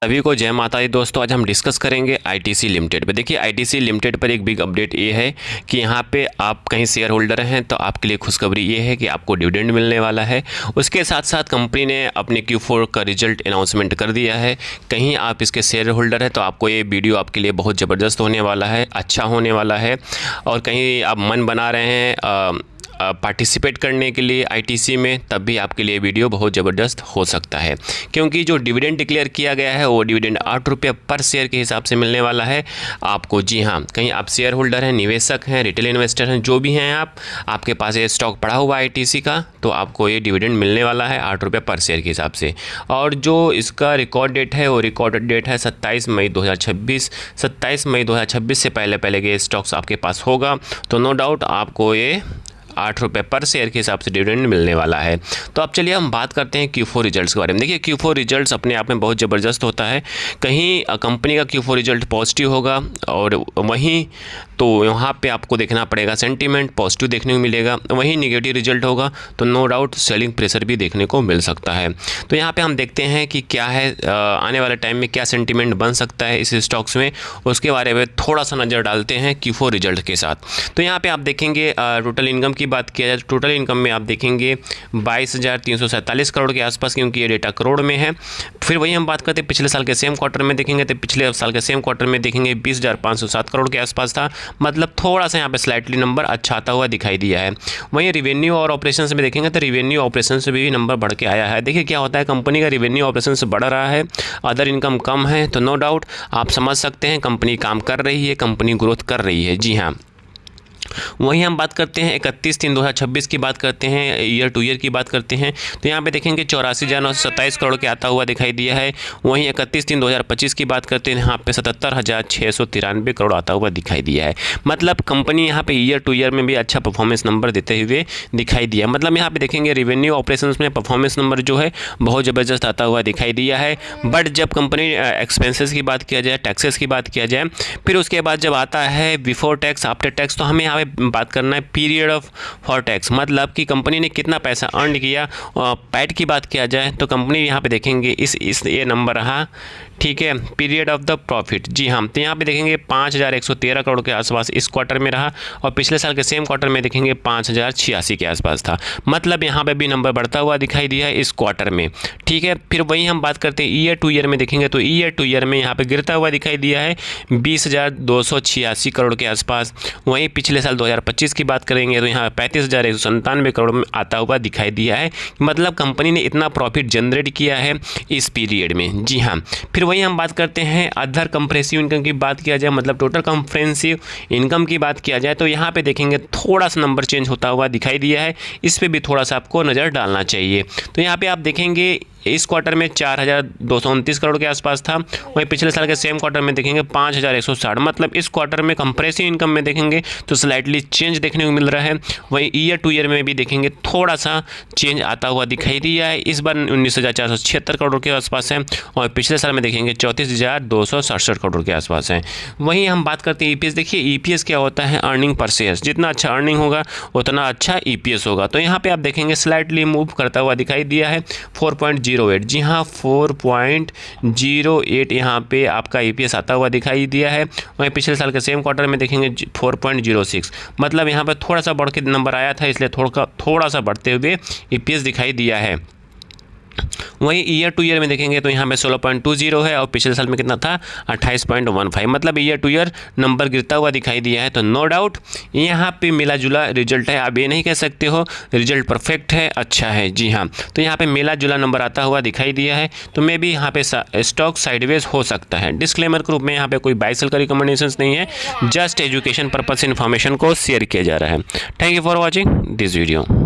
सभी को जय माता दी दोस्तों। आज हम डिस्कस करेंगे आईटीसी लिमिटेड पे। देखिए आईटीसी लिमिटेड पर एक बिग अपडेट ये है कि यहाँ पे आप कहीं शेयर होल्डर हैं तो आपके लिए खुशखबरी ये है कि आपको डिविडेंड मिलने वाला है। उसके साथ साथ कंपनी ने अपने Q4 का रिजल्ट अनाउंसमेंट कर दिया है। कहीं आप इसके शेयर होल्डर हैं तो आपको ये वीडियो आपके लिए बहुत ज़बरदस्त होने वाला है, अच्छा होने वाला है। और कहीं आप मन बना रहे हैं पार्टिसिपेट करने के लिए आईटीसी में, तब भी आपके लिए वीडियो बहुत ज़बरदस्त हो सकता है, क्योंकि जो डिविडेंड डिक्लेयर किया गया है वो डिविडेंड 8 रुपये पर शेयर के हिसाब से मिलने वाला है आपको। जी हाँ, कहीं आप शेयर होल्डर हैं, निवेशक हैं, रिटेल इन्वेस्टर हैं, जो भी हैं आपके पास ये स्टॉक पड़ा हुआ है आईटीसी का, तो आपको ये डिविडेंड मिलने वाला है 8 रुपये पर शेयर के हिसाब से। और जो इसका रिकॉर्ड डेट है वो रिकॉर्ड डेट है 27 मई 2026। 27 मई 2026 से पहले ये स्टॉक्स आपके पास होगा तो नो डाउट आपको ये 8 रुपये पर शेयर के हिसाब से डिविडेंड मिलने वाला है। तो अब चलिए हम बात करते हैं Q4 रिजल्ट्स के बारे में। देखिए Q4 रिजल्ट्स अपने आप में बहुत ज़बरदस्त होता है। कहीं कंपनी का Q4 रिजल्ट पॉजिटिव होगा और वहीं तो यहाँ पे आपको देखना पड़ेगा सेंटीमेंट पॉजिटिव देखने को मिलेगा, वहीं निगेटिव रिजल्ट होगा तो नो डाउट सेलिंग प्रेशर भी देखने को मिल सकता है। तो यहाँ पे हम देखते हैं कि क्या है आने वाले टाइम में क्या सेंटीमेंट बन सकता है इस स्टॉक्स में, उसके बारे में थोड़ा सा नज़र डालते हैं Q4 रिजल्ट के साथ। तो यहाँ पर आप देखेंगे टोटल इनकम की बात किया जाए तो टोटल इनकम में आप देखेंगे 22,347 करोड़ के आसपास, क्योंकि ये डेटा करोड़ में है। फिर वही हम बात करते हैं पिछले साल के सेम क्वार्टर में देखेंगे तो पिछले साल के सेम क्वार्टर में देखेंगे 20,507 करोड़ के आसपास था। मतलब थोड़ा सा यहाँ पे स्लाइटली नंबर अच्छा आता हुआ दिखाई दिया है। वहीं रिवेन्यू और ऑपरेशन में देखेंगे तो रिवेन्यू ऑपरेशन से भी नंबर बढ़ के आया है। देखिए क्या होता है, कंपनी का रिवेन्यू ऑपरेशन से बढ़ रहा है, अदर इनकम कम है, तो नो डाउट आप समझ सकते हैं कंपनी काम कर रही है, कंपनी ग्रोथ कर रही है। जी हाँ, वहीं हम बात करते हैं 31/3/2026 की बात करते हैं, ईयर टू ईयर की बात करते हैं तो यहाँ पे देखेंगे 84,927 करोड़ के आता हुआ दिखाई दिया है। वहीं 31/3/2025 की बात करते हैं, यहाँ पे 77,693 करोड़ आता हुआ दिखाई दिया है। मतलब कंपनी यहाँ पे ईयर टू ईयर में भी अच्छा परफॉर्मेंस नंबर देते हुए दिखाई दिया। मतलब यहाँ पे देखेंगे रेवेन्यू ऑपरेशंस में परफॉर्मेंस नंबर जो है बहुत ज़बरदस्त आता हुआ दिखाई दिया है। बट जब कंपनी एक्सपेंसेस की बात किया जाए, टैक्सेस की बात किया जाए, फिर उसके बाद जब आता है बिफोर टैक्स आफ्टर टैक्स, तो हमें यहाँ बात करना है पीरियड ऑफ फॉर टैक्स, मतलब कि कंपनी ने कितना पैसा अर्न किया। पैट की बात किया जाए तो कंपनी यहाँ पे देखेंगे इस ये नंबर रहा, ठीक है, पीरियड ऑफ द प्रॉफिट। जी हाँ, तो यहाँ पे देखेंगे 5,113 करोड़ के आसपास इस क्वार्टर में रहा और पिछले साल के सेम क्वार्टर में देखेंगे 5,086 के आसपास था। मतलब यहाँ पे भी नंबर बढ़ता हुआ दिखाई दिया है इस क्वार्टर में, ठीक है। फिर वहीं हम बात करते हैं ईयर टू ईयर में देखेंगे तो ईयर टू ईयर में यहाँ पे गिरता हुआ दिखाई दिया है 20,286 करोड़ के आसपास। वहीं पिछले साल 2025 की बात करेंगे तो यहाँ 35,197 करोड़ में आता हुआ दिखाई दिया है। मतलब कंपनी ने इतना प्रॉफिट जनरेट किया है इस पीरियड में। जी हाँ, फिर वहीं हम बात करते हैं अदर कंप्रेसिव इनकम की बात किया जाए, मतलब टोटल कंप्रेसिव इनकम की बात किया जाए तो यहाँ पे देखेंगे थोड़ा सा नंबर चेंज होता हुआ दिखाई दिया है। इस पे भी थोड़ा सा आपको नज़र डालना चाहिए। तो यहाँ पे आप देखेंगे इस क्वार्टर में 4,229 करोड़ के आसपास था, वहीं पिछले साल के सेम क्वार्टर में देखेंगे 5,160। मतलब इस क्वार्टर में कंप्रेसिव इनकम में देखेंगे तो स्लाइटली चेंज देखने को मिल रहा है। वहीं ईयर टू ईयर में भी देखेंगे थोड़ा सा चेंज आता हुआ दिखाई दिया है। इस बार 19,476 करोड़ के आसपास है और पिछले साल में देखेंगे 34,267 करोड़ के आसपास है। वहीं हम बात करते हैं EPS। देखिए EPS क्या होता है, अर्निंग पर शेयर। जितना अच्छा अर्निंग होगा उतना अच्छा EPS होगा। तो यहाँ पर आप देखेंगे स्लाइटली मूव करता हुआ दिखाई दिया है 4.08। जी हाँ, 4.08 यहाँ पे आपका EPS आता हुआ दिखाई दिया है। वहीं पिछले साल के सेम क्वार्टर में देखेंगे 4.06। मतलब यहाँ पे थोड़ा सा बढ़ के नंबर आया था, इसलिए थोड़ा सा बढ़ते हुए EPS दिखाई दिया है। वहीं ईयर टू ईयर में देखेंगे तो यहाँ पे 16.20 है और पिछले साल में कितना था 28.15। मतलब ईयर टू ईयर नंबर गिरता हुआ दिखाई दिया है। तो नो डाउट यहाँ पे मिला जुला रिजल्ट है। आप ये नहीं कह सकते हो रिजल्ट परफेक्ट है, अच्छा है। जी हाँ, तो यहाँ पे मिला जुला नंबर आता हुआ दिखाई दिया है। तो मे भी यहाँ पे स्टॉक साइडवेज हो सकता है। डिस्क्लेमर के रूप में यहाँ पे कोई बाय सेल का रिकमेंडेशन नहीं है, जस्ट एजुकेशन पर्पज इन्फॉर्मेशन को शेयर किया जा रहा है। Thank you for watching this video.